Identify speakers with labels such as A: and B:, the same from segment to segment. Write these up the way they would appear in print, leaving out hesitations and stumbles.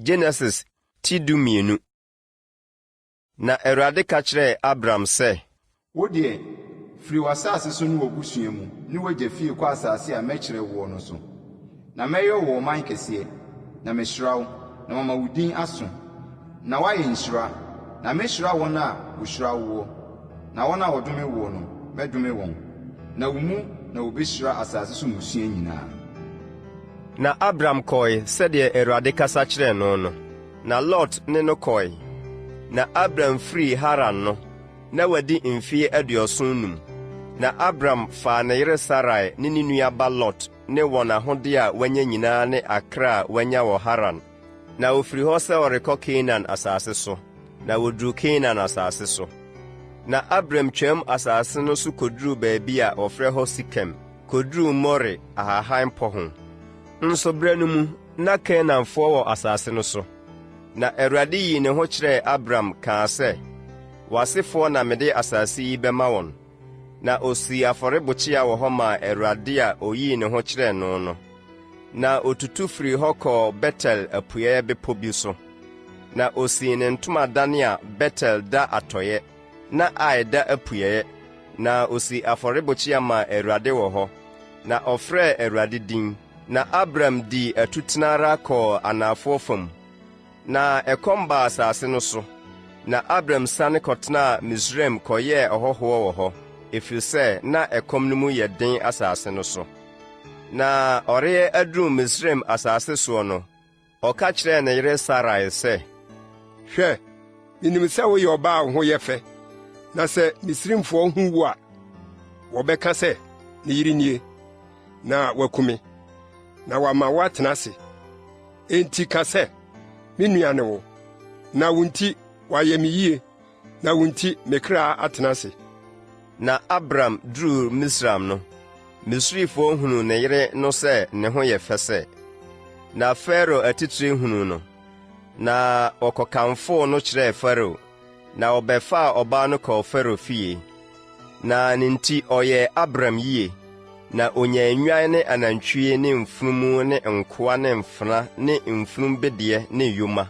A: Genesis Tidumienu. Na Awurade ka kyerɛɛ Abram sɛ,
B: wo de firi w'asase so no wobusua mu ne wagye fie kɔ asase a mɛkyerɛ wo no so. Na mɛyɛ wo ɔman kɛseɛ, na mehyira wo, na mama wo din aso. Na woayɛ nhyira, na mehyira wɔn a wohyira wo, na wɔn a wɔdome wo no mɛdome wɔn. Na wo mu na wobehyira asase so mmusua nyinaa.
A: Na Abram kɔe sɛdeɛ Awurade kasa kyerɛɛ no no. Na Lot ne no kɔe. Na Abram firi Haran no, na wadi mfeɛ 75. Na Abram faa ne yere Sarai ne ne nuaba Lot ne wɔn ahode a wanya nyinaa ne akra a wanya wɔ Haran. Na ofiri hɔ sɛ ɔrekɔ Kanaan asase so. Na woduru Kanaan asase so. Na Abram twam asase no so koduru baabi a ɔfrɛ hɔ Sikem, koduru More ahahan pɔ ho. Nso bere no mu, na Kanaanfoɔ wɔ asase no so. Na Awurade yi ne ho kyerɛɛ Abram kaa sɛ, w'asefoɔ na mede asase yi bɛma wɔn. Na osii afɔrebukyia wɔ hɔ maa Awurade a oyii ne ho kyerɛɛ no no. Na otutu firi hɔ kɔɔ Betel apueɛ bepɔ bi so. Na osii ne ntomadane a Betel da atɔeɛ, na Ai da apueɛ. Na osii afɔrebukyia maa Awurade wɔ hɔ. Na ɔfrɛɛ Awurade din. Na Abram di atutena ara kɔɔ anafoɔ fam. Na ɛkɔm baa asase no so. Na Abram sane kɔtenaa Misraim kɔyɛɛ ɔhɔhoɔ wɔ hɔ, ɛfiri sɛ na ɛkɔm no mu yɛ den asase no so. Na ɔreyɛ aduru Misraim asase soɔ no, ɔka kyerɛɛ ne yere Sarai sɛ,
C: hwɛ, minim sɛ woyɛ ɔbaa a wo ho yɛ fɛ, na sɛ Misraimfoɔ hu wo a, wɔbɛka sɛ ne yere nie, na wakumi, na wama wo atena ase. Enti ka sɛ, me nua ne wo, na wo nti wayɛ me yie, na wo nti me kra atena ase.
A: Na Abram duru Misraim no, Misrifoɔ hunu ne yere no sɛ ne ho yɛ fɛ sɛ. Na Farao atitire hunu no, na ɔkɔkamfoo no kyerɛɛ Farao, na ɔbɛfaa ɔbaa no kɔɔ Farao fie. Na ne nti ɔyɛɛ Abram yie, na onyaa nnwan ne anantwie ne mfunumu ne nkoa ne mfena ne mfunumbedeɛ ne yoma.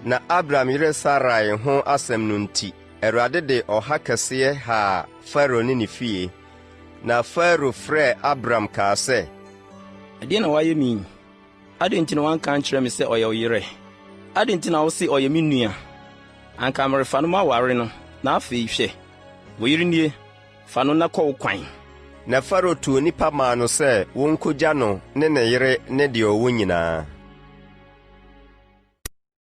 A: Na Abram yere Sarai ho asɛm no nti, Awurade de ɔha kɛseɛ haa Farao ne ne fie. Na Farao frɛɛ Abram kaa sɛ,
D: ɛdeɛ na wayɛ me? Adɛn nti na wanka nkyerɛ me sɛ ɔyɛ wo yere? Adɛn nti na wo se ɔyɛ me nua? Anka merefa no ma aware no, na afei hwɛ, wo yere nie, fa no na kɔ wo kwan.
A: Na Farao tuo nnipa maa no sɛ wonkogya no ne ne yere ne deɛ ɔwɔ nyinaa.